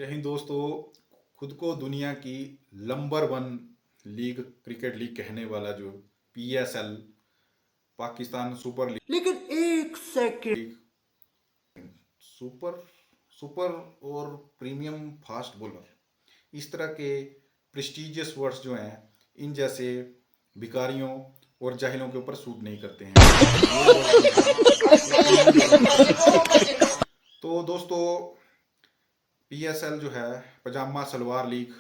जय हिंद दोस्तों। खुद को दुनिया की number one league cricket league कहने वाला जो पीएसएल पाकिस्तान सुपर लेकिन एक सेकंड। लीग सुपर सुपर और प्रीमियम फास्ट बॉलर इस तरह के प्रेस्टिजियस वर्ड्स जो हैं इन जैसे भिखारियों और जाहिलों के ऊपर सूट नहीं करते हैं। ये वर्ड जो हैं ये प्रीमियम वर्ड हैं। तो दोस्तों पीएसएल जो है पजामा सलवार लीग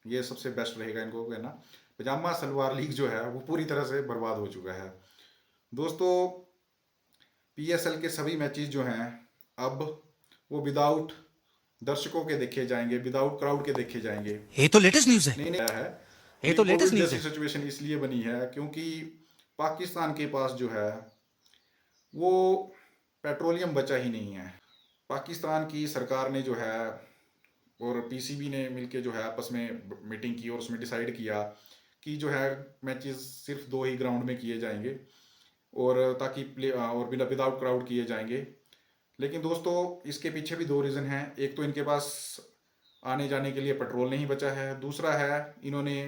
ये सबसे बेस्ट रहेगा इनको कहना। पजामा सलवार लीग जो है वो पूरी तरह से बर्बाद हो चुका है दोस्तों। पीएसएल के सभी मैचेस जो हैं अब वो विदाउट दर्शकों के देखे जाएंगे, विदाउट क्राउड के देखे जाएंगे। ये तो लेटेस्ट न्यूज़ है। नहीं नहीं है ये ये तो लेटेस्ट कोविड न्यूज़ जैसी है। सिचुएशन इसलिए बनी है क्योंकि पाकिस्तान के पास जो है वो पेट्रोलियम बचा ही नहीं है। पाकिस्तान की सरकार ने जो है और पीसीबी ने मिलके जो है आपस में मीटिंग की और उसमें डिसाइड किया कि जो है मैचेस सिर्फ 2 ही ग्राउंड में किए जाएंगे और ताकि प्ले और विदाउट क्राउड किए जाएंगे। लेकिन दोस्तों इसके पीछे भी 2 रीज़न हैं। एक तो इनके पास आने जाने के लिए पेट्रोल नहीं बचा है, दूसरा है इन्होंने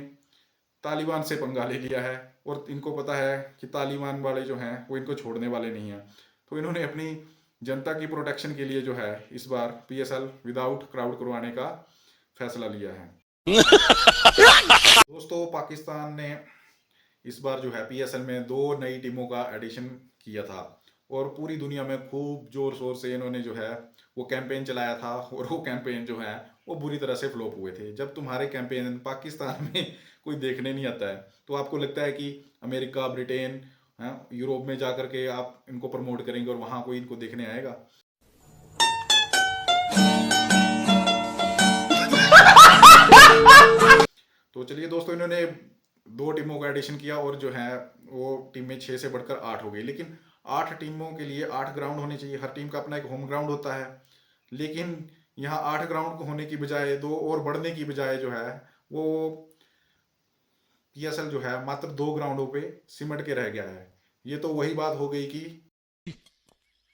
तालिबान से पंगा ले लिया है और इनको पता है कि तालिबान वाले जो हैं वो इनको छोड़ने वाले नहीं हैं। तो इन्होंने अपनी जनता की प्रोटेक्शन के लिए जो है इस बार पीएसएल विदाउट क्राउड करवाने का फैसला लिया है। दोस्तों पाकिस्तान ने इस बार जो है पीएसएल में 2 नई टीमों का एडिशन किया था और पूरी दुनिया में खूब जोर शोर से इन्होंने जो है वो कैंपेन चलाया था और वो कैंपेन जो है वो बुरी तरह से फ्लॉप हुए थे। जब तुम्हारे कैंपेन पाकिस्तान में कोई देखने नहीं आता है तो आपको लगता है कि अमेरिका ब्रिटेन यूरोप में जा करके आप इनको प्रमोट करेंगे और वहाँ कोई इनको देखने आएगा। तो चलिए दोस्तों इन्होंने 2 टीमों का एडिशन किया और जो है वो टीमें 6 से बढ़कर 8 हो गई। लेकिन 8 टीमों के लिए 8 ग्राउंड होने चाहिए, हर टीम का अपना एक होम ग्राउंड होता है। लेकिन यहाँ 8 ग्राउंड होने की बजाय 2 और बढ़ने की बजाय जो है वो पीएसएल जो है मात्र 2 ग्राउंडों पे सिमट के रह गया है। ये तो वही बात हो गई कि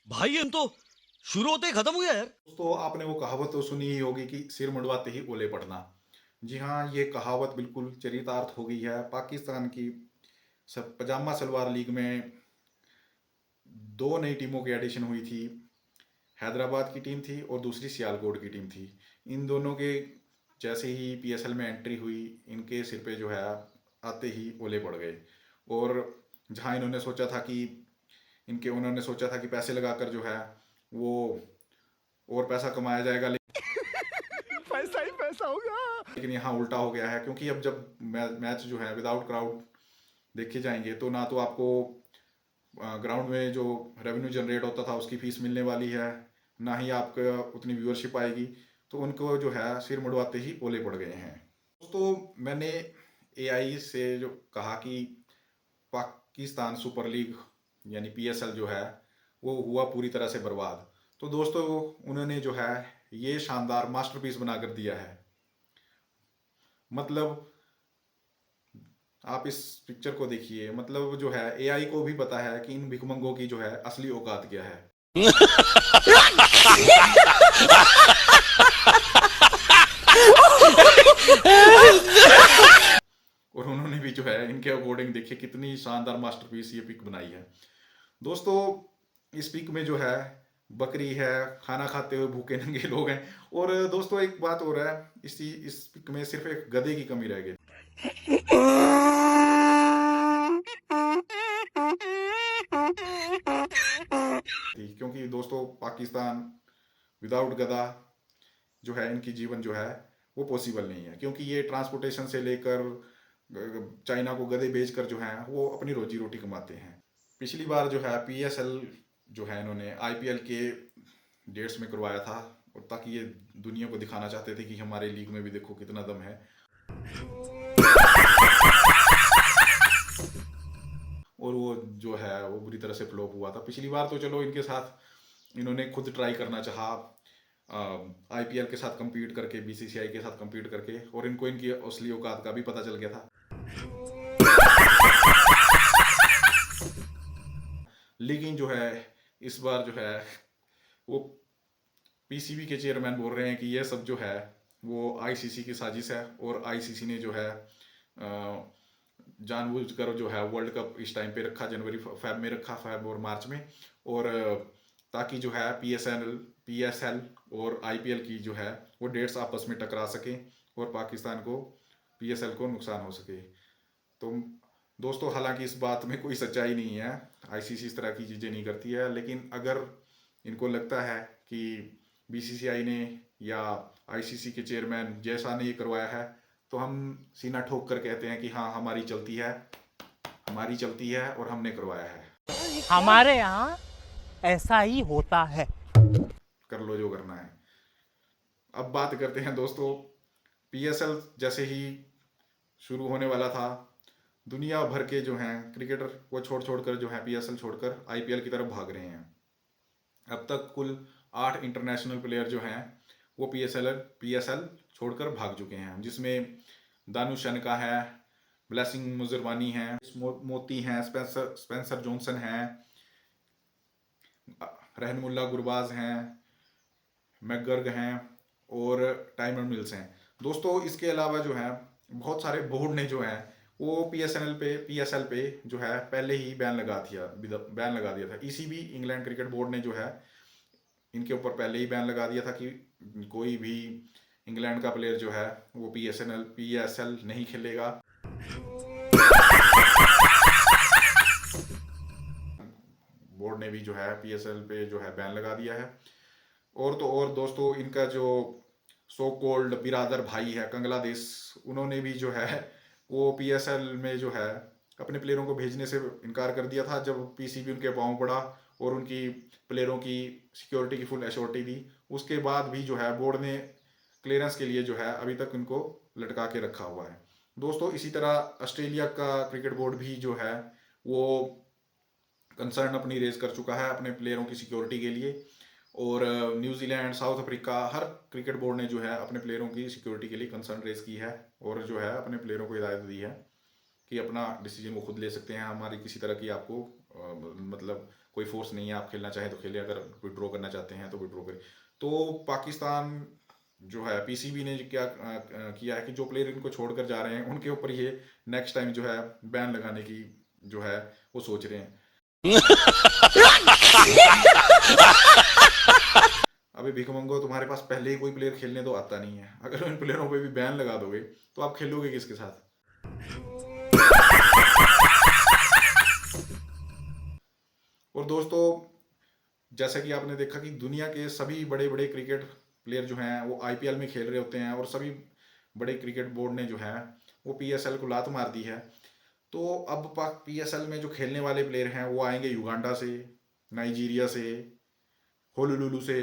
भाई हम तो शुरू होते ही खत्म हो गया यार। दोस्तों आपने वो कहावत तो सुनी ही होगी कि सिर मुंडवाते ही ओले पड़ना। जी हाँ, ये कहावत बिल्कुल चरितार्थ हो गई है। पाकिस्तान की सब पजामा सलवार लीग में 2 नई टीमों की एडिशन हुई थी। हैदराबाद की टीम थी और दूसरी सियालकोट की टीम थी। इन दोनों के जैसे ही पीएसएल में एंट्री हुई इनके सिर पे जो है आते ही ओले पड़ गए। और जहाँ इन्होंने सोचा था कि उन्होंने सोचा था कि पैसे लगाकर जो है वो और पैसा कमाया जाएगा, पैसा ही पैसा होगा। लेकिन यहाँ उल्टा हो गया है क्योंकि अब जब मैच जो है विदाउट क्राउड देखे जाएंगे तो ना तो आपको ग्राउंड में जो रेवेन्यू जनरेट होता था उसकी फीस मिलने वाली है, ना ही आपको उतनी व्यूअरशिप आएगी। तो उनको जो है सिर मुड़वाते ही ओले पड़ गए हैं। दोस्तों मैंने एआई से जो कहा कि पाकिस्तान सुपर लीग यानी पीएसएल जो है वो हुआ पूरी तरह से बर्बाद। तो दोस्तों उन्होंने जो है ये शानदार मास्टरपीस बना कर दिया है। मतलब आप इस पिक्चर को देखिए, मतलब जो है एआई को भी पता है कि इन भिखमंगों की जो है असली औकात क्या है। और उन्होंने भी जो है इनके अकॉर्डिंग देखिए कितनी शानदार मास्टरपीस ये पिक बनाई है। दोस्तों इस पिक में जो है बकरी है, खाना खाते हुए भूखे नंगे लोग हैं। और दोस्तों एक बात हो रहा है इस पिक में सिर्फ एक गधे की कमी रह गई थी, क्योंकि दोस्तों पाकिस्तान विदाउट गधा जो है इनकी जीवन जो है वो पॉसिबल नहीं है, क्योंकि ये ट्रांसपोर्टेशन से लेकर चाइना को गधे बेचकर जो है वो अपनी रोजी रोटी कमाते हैं। पिछली बार जो है पीएसएल जो है इन्होंने आईपीएल के डेट्स में करवाया था और ताकि ये दुनिया को दिखाना चाहते थे कि हमारे लीग में भी देखो कितना दम है। और वो जो है वो बुरी तरह से फ्लॉप हुआ था। पिछली बार तो चलो इनके साथ इन्होंने खुद ट्राई करना चाहा आईपीएल के साथ compete करके, बीसीसीआई के साथ compete करके, और इनको इनकी असली औकात का भी पता चल गया था। लेकिन जो है इस बार जो है वो पीसीबी के चेयरमैन बोल रहे हैं कि ये सब जो है वो आईसीसी की साजिश है, और आईसीसी ने जो है जानबूझकर जो है वर्ल्ड कप इस टाइम पे रखा, जनवरी फेब में रखा, फेब और मार्च में, और ताकि जो है पीएसएल और आईपीएल की जो है वो डेट्स आपस में टकरा सकें और पाकिस्तान को, पीएसएल को नुकसान हो सके। तो दोस्तों, हालांकि इस बात में कोई सच्चाई नहीं है, आईसीसी इस तरह की चीज़ें नहीं करती है, लेकिन अगर इनको लगता है कि बीसीसीआई ने या आईसीसी के चेयरमैन जैसा ने ये करवाया है, तो हम सीना ठोक कर कहते हैं कि हाँ, हमारी चलती है और हमने करवाया है, हमारे यहाँ ऐसा ही होता है। कर लो जो करना है। अब बात करते हैं दोस्तों, पीएसएल जैसे ही शुरू होने वाला था, दुनिया भर के जो हैं क्रिकेटर वो छोड़ कर जो है पीएसएल छोड़कर आईपीएल की तरफ भाग रहे हैं। अब तक कुल 8 इंटरनेशनल प्लेयर जो हैं वो पीएसएल छोड़कर भाग चुके हैं, जिसमें दानिश शनका है, ब्लेसिंग मुजरवानी है, मोती हैं, स्पेंसर जॉनसन हैं, रहनमुल्ला गुरबाज हैं, मैकगर्ग हैं और टाइमर मिल्स हैं। दोस्तों, इसके अलावा जो है बहुत सारे बोर्ड ने जो है वो पीएसएल पे जो है पहले ही बैन लगा दिया था। ईसीबी, इंग्लैंड क्रिकेट बोर्ड ने जो है इनके ऊपर पहले ही बैन लगा दिया था कि कोई भी इंग्लैंड का प्लेयर जो है वो पीएसएल नहीं खेलेगा। बोर्ड ने भी जो है पीएसएल पे जो है बैन लगा दिया है। और तो और दोस्तों, इनका जो सो कॉल्ड बिरादर भाई है कंगलादेश, उन्होंने भी जो है वो पीएसएल में जो है अपने प्लेयरों को भेजने से इनकार कर दिया था, जब पीसीबी उनके पाँव पड़ा और उनकी प्लेयरों की सिक्योरिटी की फुल एश्योरिटी दी। उसके बाद भी जो है बोर्ड ने क्लियरेंस के लिए जो है अभी तक इनको लटका के रखा हुआ है। दोस्तों, इसी तरह ऑस्ट्रेलिया का क्रिकेट बोर्ड भी जो है वो कंसर्न अपनी रेज कर चुका है अपने प्लेयरों की सिक्योरिटी के लिए, और न्यूजीलैंड, साउथ अफ्रीका, हर क्रिकेट बोर्ड ने जो है अपने प्लेयरों की सिक्योरिटी के लिए कंसर्न रेज की है, और जो है अपने प्लेयरों को हिदायत दी है कि अपना डिसीजन वो खुद ले सकते हैं। हमारी किसी तरह की आपको मतलब कोई फोर्स नहीं है, आप खेलना चाहें तो खेलें, अगर विड्रॉ करना चाहते हैं तो विड्रॉ करें। तो पाकिस्तान जो है पीसीबी ने क्या किया है कि जो प्लेयर इनको छोड़कर जा रहे हैं उनके ऊपर ये नेक्स्ट टाइम जो है बैन लगाने की जो है वो सोच रहे हैं। अभी भिखमंगो, तुम्हारे पास पहले ही कोई प्लेयर खेलने तो आता नहीं है, अगर इन प्लेयरों पे भी बैन लगा दोगे तो आप खेलोगे किसके साथ? और दोस्तों, जैसा कि आपने देखा कि दुनिया के सभी बड़े बड़े क्रिकेट प्लेयर जो हैं वो आईपीएल में खेल रहे होते हैं, और सभी बड़े क्रिकेट बोर्ड ने जो है वो पीएसएल को लात मार दी है। तो अब पीएसएल में जो खेलने वाले प्लेयर हैं वो आएंगे युगांडा से, नाइजीरिया से, होलुलुलु से।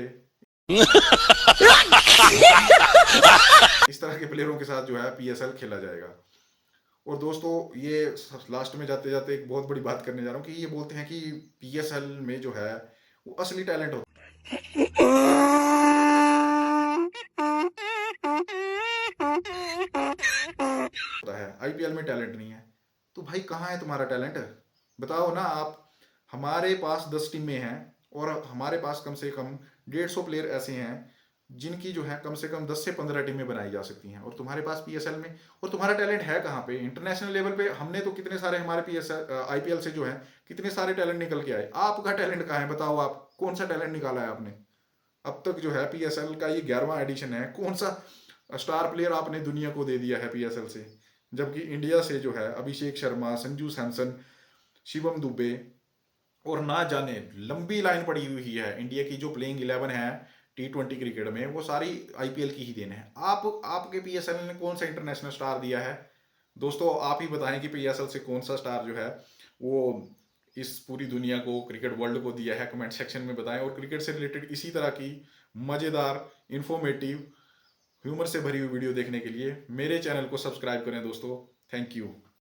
इस तरह के प्लेयरों के साथ जो है पीएसएल खेला जाएगा। और दोस्तों, ये लास्ट में जाते जाते एक बहुत बड़ी बात करने जा रहा हूँ कि ये बोलते हैं कि पीएसएल में जो है वो असली टैलेंट होता है, आईपीएल में टैलेंट नहीं है। तो भाई, कहाँ है तुम्हारा टैलेंट? बताओ ना आप। हमारे पास 10 टीमें हैं और हमारे पास कम से कम 150 प्लेयर ऐसे हैं जिनकी जो है कम से कम 10 से 15 टीमें बनाई जा सकती हैं, और तुम्हारे पास पीएसएल में, और तुम्हारा टैलेंट है कहाँ पे? इंटरनेशनल लेवल पे हमने तो कितने सारे हमारे पीएसएल आईपीएल से जो है कितने सारे टैलेंट निकल के आए। आपका टैलेंट कहाँ है? बताओ, आप कौन सा टैलेंट निकाला है आपने अब तक? जो है पीएसएल का ये 11वां एडिशन है, कौन सा स्टार प्लेयर आपने दुनिया को दे दिया है पीएसएल से? जबकि इंडिया से जो है अभिषेक शर्मा, संजू सैमसन, शिवम दुबे और ना जाने लंबी लाइन पड़ी हुई है इंडिया की जो प्लेइंग 11 है T20 क्रिकेट में, वो सारी आईपीएल की ही देन है। आपके पीएसएल ने कौन सा इंटरनेशनल स्टार दिया है? दोस्तों, आप ही बताएं कि पीएसएल से कौन सा स्टार जो है वो इस पूरी दुनिया को, क्रिकेट वर्ल्ड को दिया है। कमेंट सेक्शन में बताएं, और क्रिकेट से रिलेटेड इसी तरह की मज़ेदार, इंफॉर्मेटिव, ह्यूमर से भरी हुई वीडियो देखने के लिए मेरे चैनल को सब्सक्राइब करें दोस्तों। Thank you.